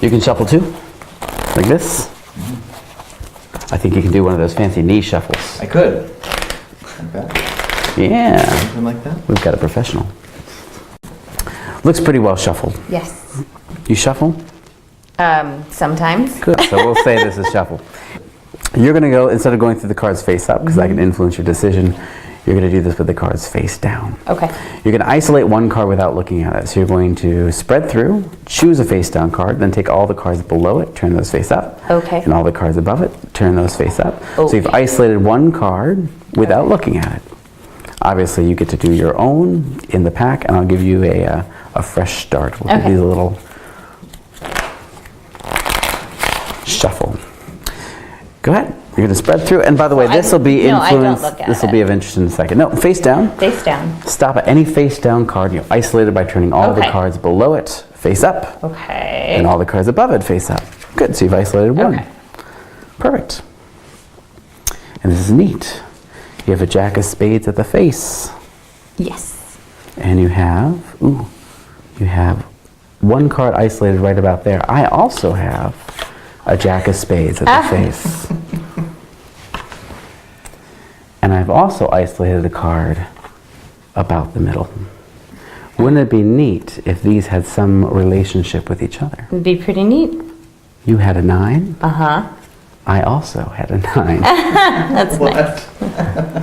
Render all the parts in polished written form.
You can shuffle too, like this. I think you can do one of those fancy knee shuffles. I could. Like that. Yeah. Something like that. We've got a professional. Looks pretty well shuffled. Yes. You shuffle? Sometimes. Good. So we'll say this is shuffle. You're going to go, instead of going through the cards face up, because I can influence your decision, you're going to do this with the cards face down. Okay. You're going to isolate one card without looking at it. So you're going to spread through, choose a face down card, then take all the cards below it, turn those face up. Okay. And all the cards above it, turn those face up. Okay. So you've isolated one card without looking at it. Obviously, you get to do your own in the pack, and I'll give you a fresh start. We'll give you a little shuffle. Go ahead. You're going to spread through, and by the way, this will be influence. This will be of interest in a second. No, face down. Face down. Stop at any face down card. You're isolated by turning all the cards below it face up. Okay. And all the cards above it face up. Good. So you've isolated one. Okay. Perfect. And this is neat. You have a jack of spades at the face. Yes. And you have one card isolated right about there. I also have a jack of spades at the face. And I've also isolated a card about the middle. Wouldn't it be neat if these had some relationship with each other? It'd be pretty neat. You had a 9. Uh-huh. I also had a 9. That's nice.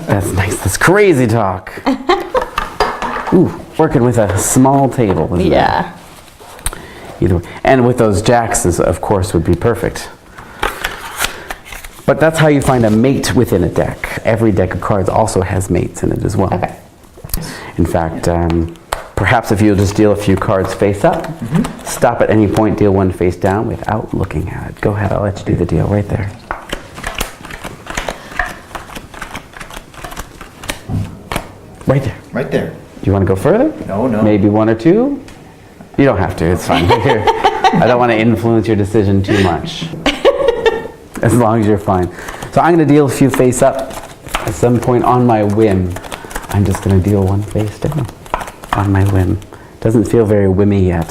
That's nice. That's crazy talk. Ooh, working with a small table, isn't it? Yeah. Either way. And with those jacks, of course, would be perfect. But that's how you find a mate within a deck. Every deck of cards also has mates in it as well. Okay. In fact, perhaps if you'll just deal a few cards face up, stop at any point, deal one face down without looking at it. Go ahead, I'll let you do the deal right there. Right there. Right there. Do you want to go further? No, no. Maybe one or two? You don't have to, it's fine. Here. I don't want to influence your decision too much. As long as you're fine. So I'm going to deal a few face up. At some point on my whim, I'm just going to deal one face down. On my whim. Doesn't feel very whimmy yet.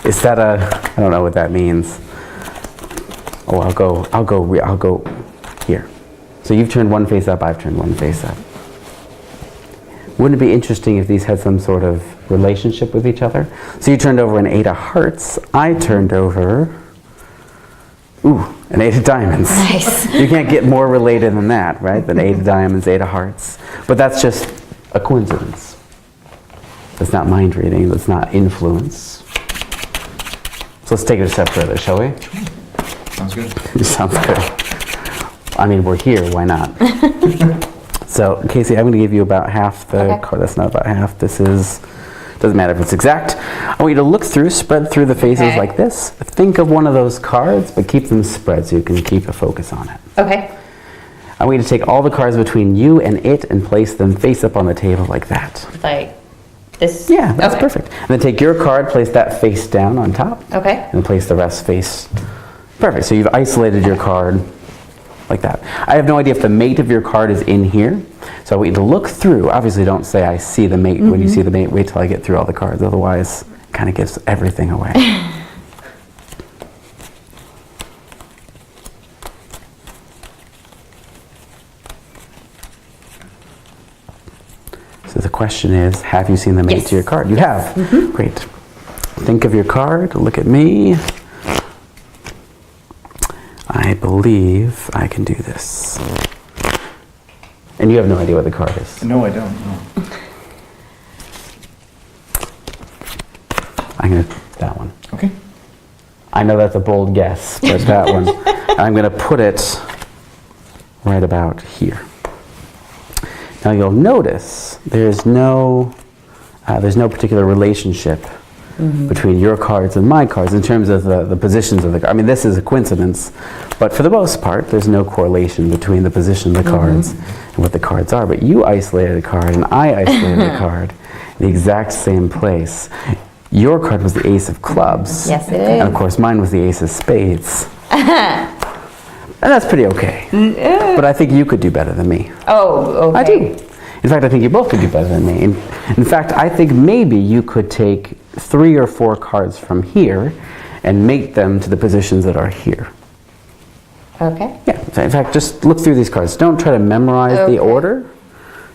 Is that I don't know what that means. Oh, I'll go here. So you've turned one face up, I've turned one face up. Wouldn't it be interesting if these had some sort of relationship with each other? So you turned over an 8 of hearts. I turned over, an 8 of diamonds. Nice. You can't get more related than that, right? Than 8 of diamonds, 8 of hearts. But that's just a coincidence. That's not mind reading. That's not influence. So let's take it a step further, shall we? Sounds good. Sounds good. I mean, we're here. Why not? So, Casey, I'm going to give you about half the card. That's not about half. This is, doesn't matter if it's exact. I want you to look through, spread through the faces like this. Think of one of those cards, but keep them spread so you can keep a focus on it. Okay. I want you to take all the cards between you and it and place them face up on the table like that. Like this? Yeah, that's perfect. And then take your card, place that face down on top. Okay. And place the rest face. Perfect. So you've isolated your card like that. I have no idea if the mate of your card is in here. So I want you to look through. Obviously don't say I see the mate when you see the mate. Wait till I get through all the cards. Otherwise, it kind of gives everything away. So the question is, have you seen the mate to your card? You have. Great. Think of your card. Look at me. I believe I can do this. And you have no idea what the card is. No, I don't. No. I'm going to, that one. Okay. I know that's a bold guess, but that one. I'm going to put it right about here. Now you'll notice there's no particular relationship between your cards and my cards in terms of the positions of the cards. I mean, this is a coincidence, but for the most part, there's no correlation between the position of the cards and what the cards are. But you isolated a card and I isolated a card in the exact same place. Your card was the ace of clubs. Yes, it is. And of course, mine was the ace of spades. And that's pretty okay. But I think you could do better than me. Oh, okay. I do. In fact, I think you both could do better than me. In fact, I think maybe you could take 3 or 4 cards from here and mate them to the positions that are here. Okay. Yeah, in fact, just look through these cards. Don't try to memorize the Okay. order.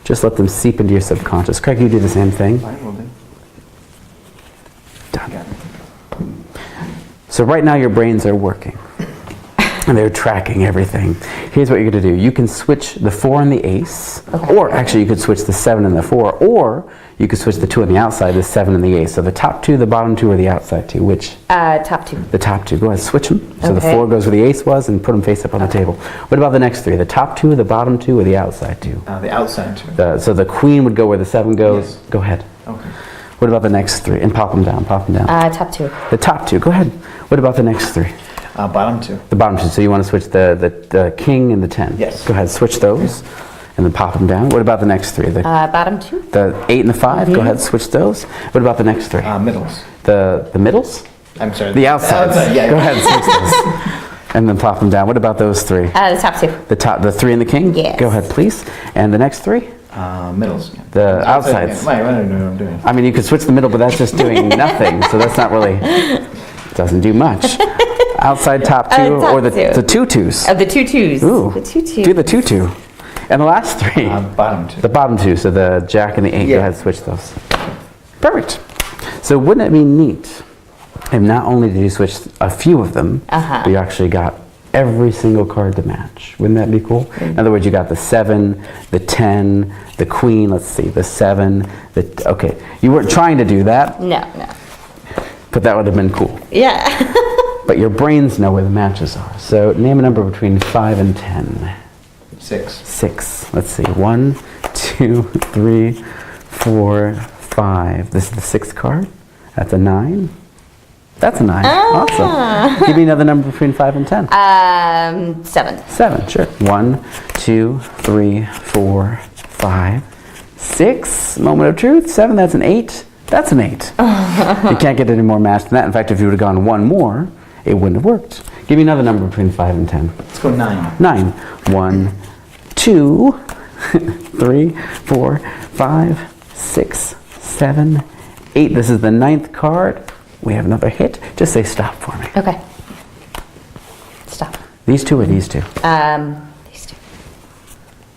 Just let them seep into your subconscious. Craig, you do the same thing. Fine, will do. Done. Got it. So right now your brains are working. And they're tracking everything. Here's what you're going to do. You can switch the 4 and the ace. Okay. Or actually you could switch the 7 and the 4. Or you could switch the 2 on the outside, the 7 and the ace. So the top 2, the bottom 2, or the outside 2. Which? Top 2. The top 2. Go ahead, switch them. So the Okay. 4 goes where the ace was and put them face up on the table. What about the next 3? The top 2, the bottom 2, or the outside 2? The outside too. So the queen would go where the 7 goes. Yes. Go ahead. Okay. What about the next 3? And pop them down, pop them down. Top 2. The top 2, go ahead. What about the next 3? Bottom 2. The bottom 2, so you want to switch the king and the 10. Yes. Go ahead, switch those, and then pop them down. What about the next 3? Bottom 2. The 8 and the 5, go ahead, switch those. What about the next 3? Middles. The middles? I'm sorry. The outsides. Yeah. Go ahead, switch those. And then plop them down. What about those 3? The top 2. The 3 and the king? Yes. Go ahead, please. And the next 3? Middles. The outsides. I don't know what I'm doing. I mean, you could switch the middle, but that's just doing nothing, so that's not really, doesn't do much. Outside top 2, top or the 2 twos. The 2 2s. Ooh, The 2 2. do the 2 2. And the last 3. Bottom 2. The bottom 2, so the jack and the 8. Go Yeah. ahead, switch those. Perfect. So wouldn't it be neat if not only did you switch a few of them, but you actually got every single card to match? Wouldn't that be cool? In other words, you got the 7, the 10, the queen, let's see, the 7, okay. You weren't trying to do that, No. but that would have been cool. Yeah. But your brains know where the matches are. So name a number between 5 and 10. 6. 6. Let's see. 1, 2, 3, 4, 5. This is the 6th card. That's a 9. That's a 9. Awesome. Give me another number between 5 and 10. 7. 7. Sure. 1, 2, 3, 4, 5, 6. Moment of truth. 7. That's an 8. That's an 8. You can't get any more match than that. In fact, if you would have gone one more, it wouldn't have worked. Give me another number between 5 and 10. Let's go 9. 9. 1, 2, 3, 4, 5, 6, 7, 8. This is the 9th card. We have another hit. Just say stop for me. Okay. Stop. These 2 or these 2? These 2.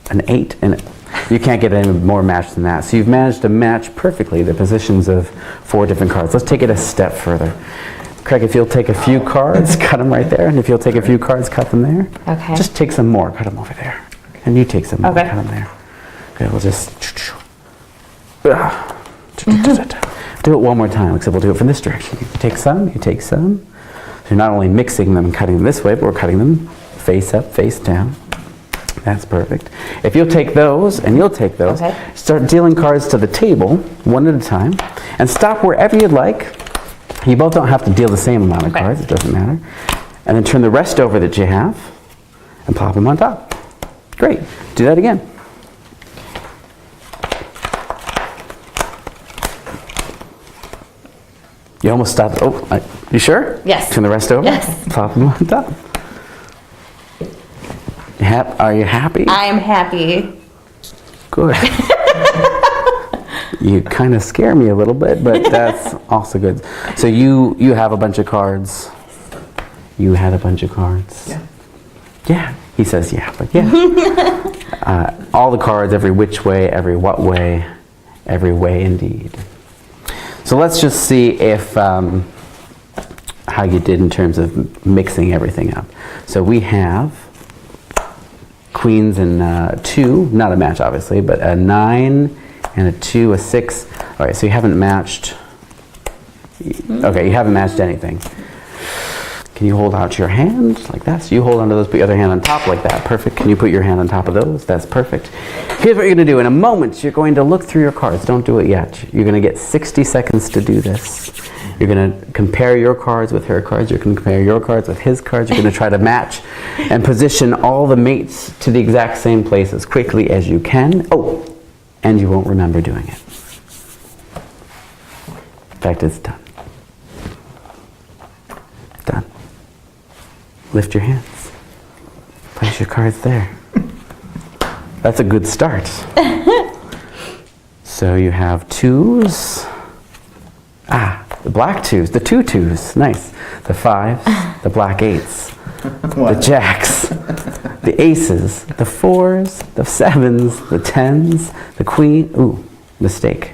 An 8 and you can't get any more match than that. So you've managed to match perfectly the positions of 4 different cards. Let's take it a step further. Craig, if you'll take a few cards, cut them right there. And if you'll take a few cards, cut them there. Okay. Just take some more, cut them over there. And you take some more, Okay. cut them there. Okay, we'll just do it one more time, except we'll do it from this direction. You take some, you take some. So you're not only mixing them and cutting them this way, but we're cutting them face up, face down. That's perfect. If you'll take those, and you'll take those, Okay. start dealing cards to the table, one at a time, and stop wherever you'd like. You both don't have to deal the same amount of Okay. cards, it doesn't matter. And then turn the rest over that you have, and plop them on top. Great. Do that again. You almost stopped. Oh, you sure? Yes. Turn the rest over? Yes. Plop them on top. Are you happy? I am happy. Good. You kind of scare me a little bit, but that's also good. So you have a bunch of cards. You had a bunch of cards. Yeah. Yeah. He says yeah, but yeah. All the cards, every which way, every what way, every way indeed. So let's just see if how you did in terms of mixing everything up. So we have queens and 2, not a match obviously, but a 9 and a 2, a 6. All right, so you haven't matched. Okay, you haven't matched anything. Can you hold out your hand like that? So you hold onto those, put your other hand on top like that. Perfect. Can you put your hand on top of those? That's perfect. Here's what you're going to do. In a moment, you're going to look through your cards. Don't do it yet. You're going to get 60 seconds to do this. You're going to compare your cards with her cards. You're going to compare your cards with his cards. You're going to try to match and position all the mates to the exact same place as quickly as you can. Oh, and you won't remember doing it. In fact, it's done. Done. Lift your hands. Place your cards there. That's a good start. So you have 2s. black twos, the two twos, nice. The fives, the black eights, the What? jacks, the aces, the fours, the sevens, the tens, the queen, ooh, mistake.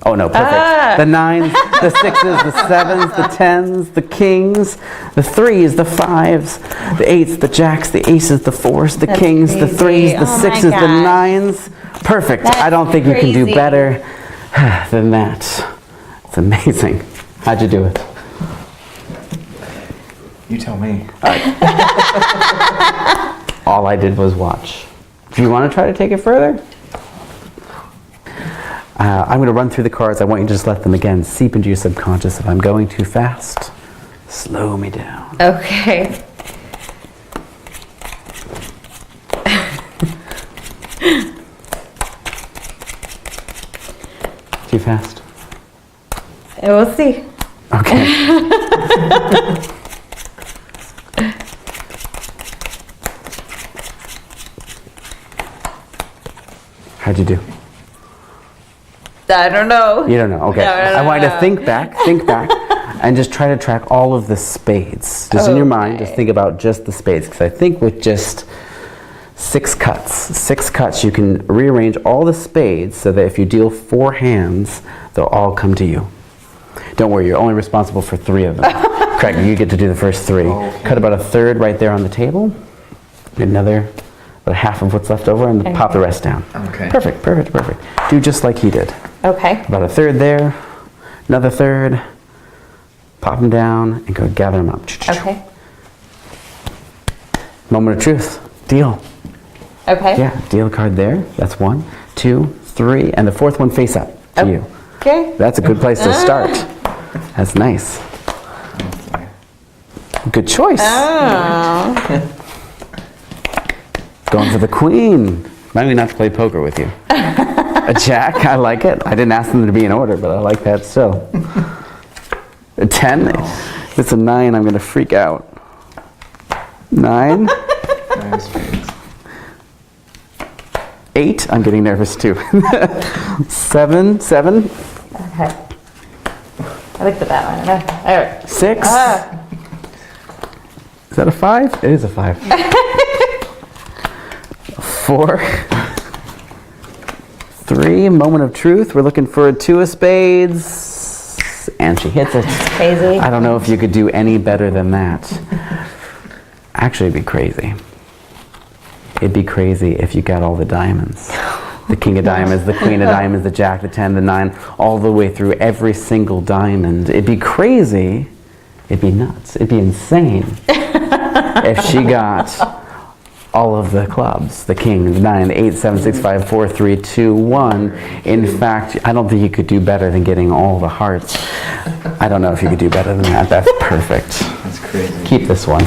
Oh no, perfect. The nines, the sixes, the sevens, the tens, the kings, the threes, the fives, the eights, the jacks, the aces, the fours, the That's kings, the crazy. threes, the Oh my sixes, the gosh. nines. Perfect. That's I don't think you can do crazy. better than that. It's amazing. How'd you do it? You tell me. All I did was watch. Do you want to try to take it further? I'm going to run through the cards. I want you to just let them again seep into your subconscious. If I'm going too fast, slow me down. Okay. Too fast? We'll see. Okay. How'd you do? I don't know. You don't know. Okay. No, I want you to think back, and just try to track all of the spades. Just in your mind, just think about just the spades. Because I think with just six cuts, you can rearrange all the spades so that if you deal 4 hands, they'll all come to you. Don't worry, you're only responsible for 3 of them. Craig, you get to do the first 3. Okay. Cut about a third right there on the table. Another, about half of what's left over, and pop the rest down. Okay. Perfect, perfect, perfect. Do just like he did. Okay. About a third there, another third, pop them down, and go gather them up. Okay. Moment of truth, deal. Okay. Yeah, deal card there. That's 1, 2, 3, and the 4th one face up to you. Okay. That's a good place to start. That's nice. Good choice. Oh. Going for the queen. Remind me not to play poker with you. A jack, I like it. I didn't ask them to be in order, but I like that still. A 10. If it's a 9, I'm going to freak out. 9. Nice spades. 8. I'm getting nervous too. 7. Okay. I looked at that one. All right. 6. Is that a 5? It is a 5. 4. 3. Moment of truth. We're looking for a 2 of spades. And she hits it. Crazy. I don't know if you could do any better than that. Actually, it'd be crazy. It'd be crazy if you got all the diamonds. The king of diamonds, the queen of diamonds, the jack, the 10, the 9, all the way through every single diamond. It'd be crazy. It'd be nuts. It'd be insane if she got all of the clubs, the king, the 9, the 8, 7, 6, 5, 4, 3, 2, 1. In fact, I don't think you could do better than getting all the hearts. I don't know if you could do better than that. That's perfect. That's crazy. Keep this one.